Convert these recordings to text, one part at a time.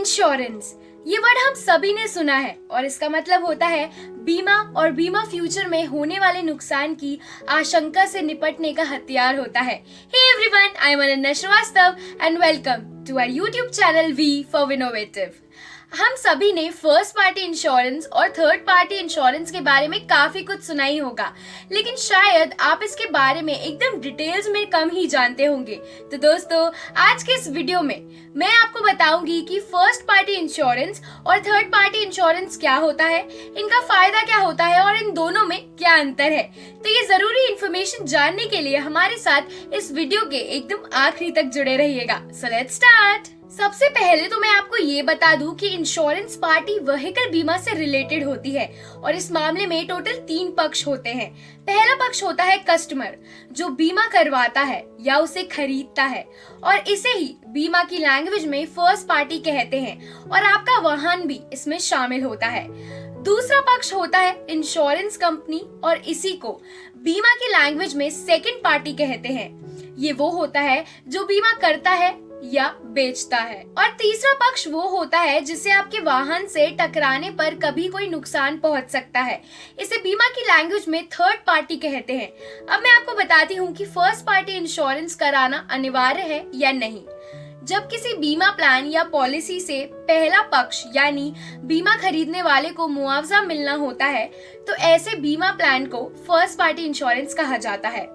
Insurance, ये word हम सभी ने सुना है और इसका मतलब होता है बीमा और बीमा फ्यूचर में होने वाले नुकसान की आशंका से निपटने का हथियार होता है। Hey everyone, I am Ananya Shrivastava and welcome to our YouTube channel V for innovative. हम सभी ने फर्स्ट पार्टी इंश्योरेंस और थर्ड पार्टी इंश्योरेंस के बारे में काफी कुछ सुना ही होगा, लेकिन शायद आप इसके बारे में एकदम डिटेल्स में कम ही जानते होंगे। तो दोस्तों, आज के इस वीडियो में मैं आपको बताऊंगी कि फर्स्ट पार्टी इंश्योरेंस और थर्ड पार्टी इंश्योरेंस क्या होता है, इनका फायदा क्या होता है और इन दोनों में क्या अंतर है। तो ये जरूरी इंफॉर्मेशन जानने के लिए हमारे साथ इस वीडियो के एकदम आखिरी तक जुड़े रहिएगा। So let's start. सबसे पहले तो मैं आपको ये बता दूं कि इंश्योरेंस पार्टी व्हीकल बीमा से रिलेटेड होती है और इस मामले में टोटल 3 पक्ष होते हैं। पहला पक्ष होता है कस्टमर, जो बीमा करवाता है या उसे खरीदता है, और इसे ही बीमा की लैंग्वेज में फर्स्ट पार्टी कहते हैं और आपका वाहन भी इसमें शामिल होता है। दूसरा पक्ष होता है इंश्योरेंस कंपनी और इसी को बीमा की लैंग्वेज में सेकंड पार्टी कहते हैं। ये वो होता है जो बीमा करता है या बेचता है। और तीसरा पक्ष वो होता है जिसे आपके वाहन से टकराने पर कभी कोई नुकसान पहुंच सकता है। इसे बीमा की लैंग्वेज में थर्ड पार्टी कहते हैं। अब मैं आपको बताती हूँ कि फर्स्ट पार्टी इंश्योरेंस कराना अनिवार्य है या नहीं। जब किसी बीमा प्लान या पॉलिसी से पहला पक्ष यानी बीमा खरीदने वाले को मुआवजा मिलना होता है, तो ऐसे बीमा प्लान को फर्स्ट पार्टी इंश्योरेंस कहा जाता है।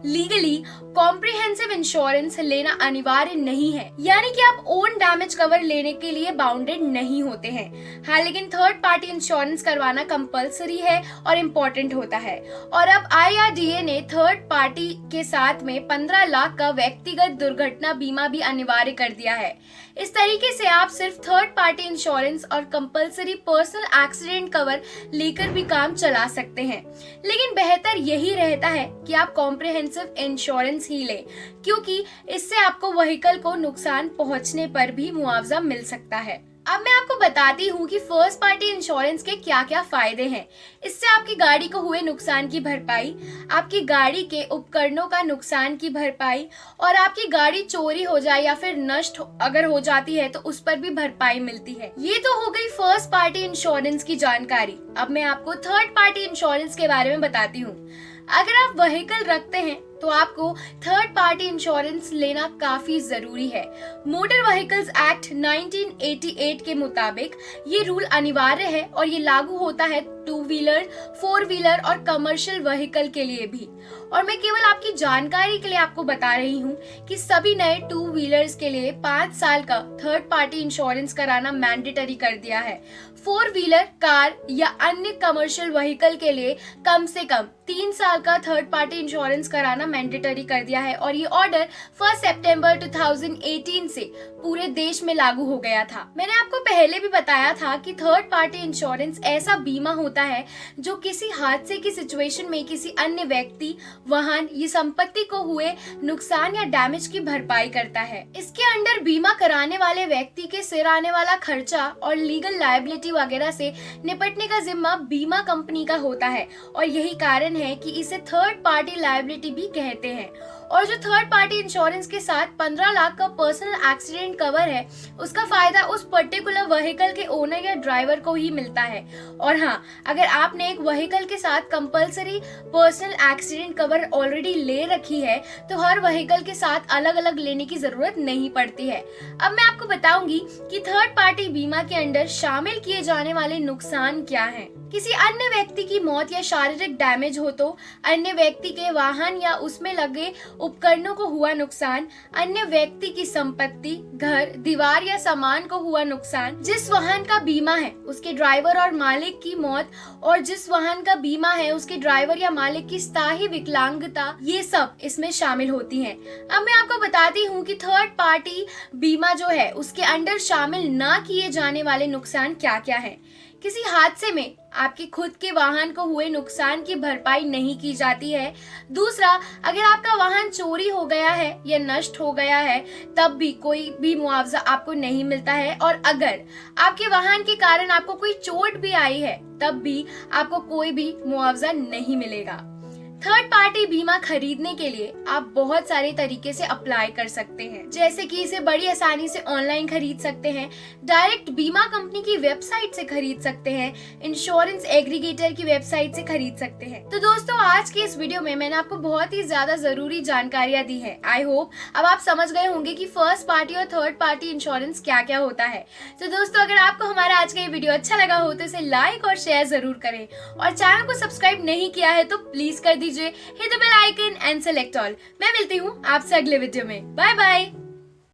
लीगली कॉम्प्रिहेंसिव इंश्योरेंस लेना अनिवार्य नहीं है, यानी कि आप ओन डैमेज कवर लेने के लिए बाउंडेड नहीं होते हैं। हाँ, लेकिन थर्ड पार्टी इंश्योरेंस करवाना कंपलसरी है और इम्पोर्टेंट होता है। और अब IRDA ने थर्ड पार्टी के साथ में 15 लाख का व्यक्तिगत दुर्घटना बीमा भी अनिवार्य कर दिया है। इस तरीके से आप सिर्फ थर्ड पार्टी इंश्योरेंस और कंपलसरी पर्सनल एक्सीडेंट कवर लेकर भी काम चला सकते हैं, लेकिन बेहतर यही रहता है कि आप कॉम्प्रिहेंसिव इंश्योरेंस ही ले, क्योंकि इससे आपको व्हीकल को नुकसान पहुंचने पर भी मुआवजा मिल सकता है। अब मैं आपको बताती हूँ कि फर्स्ट पार्टी इंश्योरेंस के क्या क्या फायदे हैं। इससे आपकी गाड़ी को हुए नुकसान की भरपाई, आपकी गाड़ी के उपकरणों का नुकसान की भरपाई, और आपकी गाड़ी चोरी हो जाए या फिर नष्ट अगर हो जाती है तो उस पर भी भरपाई मिलती है। ये तो हो गई फर्स्ट पार्टी इंश्योरेंस की जानकारी। अब मैं आपको थर्ड पार्टी इंश्योरेंस के बारे में बताती हूँ। अगर आप व्हीकल रखते हैं तो आपको थर्ड पार्टी इंश्योरेंस लेना काफी जरूरी है। मोटर व्हीकल्स एक्ट 1988 के मुताबिक ये रूल अनिवार्य है और ये लागू होता है 2 व्हीलर, 4 व्हीलर और कमर्शियल व्हीकल के लिए भी। और मैं केवल आपकी जानकारी के लिए आपको बता रही हूँ कि सभी नए 2 व्हीलर्स के लिए 5 साल का थर्ड पार्टी इंश्योरेंस कराना मैंडेटरी कर दिया है। 4 व्हीलर, कार या अन्य कमर्शियल व्हीकल के लिए कम से कम 3 साल का थर्ड पार्टी इंश्योरेंस कराना मैंडेटरी कर दिया है और ये ऑर्डर 1 सितंबर 2018 से पूरे देश में लागू हो गया था। मैंने आपको पहले भी बताया था कि थर्ड पार्टी इंश्योरेंस ऐसा बीमा होता है जो किसी हादसे की सिचुएशन में किसी अन्य व्यक्ति, वाहन या संपत्ति को हुए नुकसान या डैमेज की भरपाई करता है। इसके अंडर बीमा कराने वाले व्यक्ति के सिर आने वाला खर्चा और लीगल लायबिलिटी वगैरह से निपटने का जिम्मा बीमा कंपनी का होता है और यही कारण है कि इसे थर्ड पार्टी लायबिलिटी भी कहते हैं। और जो थर्ड पार्टी इंश्योरेंस के साथ 15 लाख का पर्सनल एक्सीडेंट कवर है, उसका फायदा उस पर्टिकुलर व्हीकल के ओनर या ड्राइवर को ही मिलता है। और हाँ, अगर आपने एक व्हीकल के साथ compulsory personal accident cover already ले रखी है तो हर व्हीकल के साथ अलग अलग लेने की जरूरत नहीं पड़ती है। अब मैं आपको बताऊंगी कि थर्ड पार्टी बीमा के अंडर शामिल किए जाने वाले नुकसान क्या हैं। किसी अन्य व्यक्ति की मौत या शारीरिक डैमेज हो तो अन्य व्यक्ति के वाहन या उसमें लगे उपकरणों को हुआ नुकसान, अन्य व्यक्ति की संपत्ति, घर, दीवार या सामान को हुआ नुकसान, जिस वाहन का बीमा है उसके ड्राइवर और मालिक की मौत, और जिस वाहन का बीमा है उसके ड्राइवर या मालिक की स्थायी विकलांगता, ये सब इसमें शामिल होती हैं। अब मैं आपको बताती हूँ कि थर्ड पार्टी बीमा जो है उसके अंडर शामिल ना किए जाने वाले नुकसान क्या क्या है। किसी हादसे में आपके खुद के वाहन को हुए नुकसान की भरपाई नहीं की जाती है। दूसरा, अगर आपका वाहन चोरी हो गया है या नष्ट हो गया है तब भी कोई भी मुआवजा आपको नहीं मिलता है, और अगर आपके वाहन के कारण आपको कोई चोट भी आई है तब भी आपको कोई भी मुआवजा नहीं मिलेगा। थर्ड पार्टी बीमा खरीदने के लिए आप बहुत सारे तरीके से अप्लाई कर सकते हैं, जैसे कि इसे बड़ी आसानी से ऑनलाइन खरीद सकते हैं, डायरेक्ट बीमा कंपनी की वेबसाइट से खरीद सकते हैं, इंश्योरेंस एग्रीगेटर की वेबसाइट से खरीद सकते हैं। तो दोस्तों, आज के इस वीडियो में मैंने आपको बहुत ही ज्यादा जरूरी जानकारियां दी है। आई होप अब आप समझ गए होंगे कि फर्स्ट पार्टी और थर्ड पार्टी इंश्योरेंस क्या क्या होता है। तो दोस्तों, अगर आपको हमारा आज का ये वीडियो अच्छा लगा हो तो इसे लाइक और शेयर जरूर करें, और चैनल को सब्सक्राइब नहीं किया है तो प्लीज कर दीजिए, hit the bell icon and select all. मैं मिलती हूँ आपसे अगले वीडियो में। Bye bye.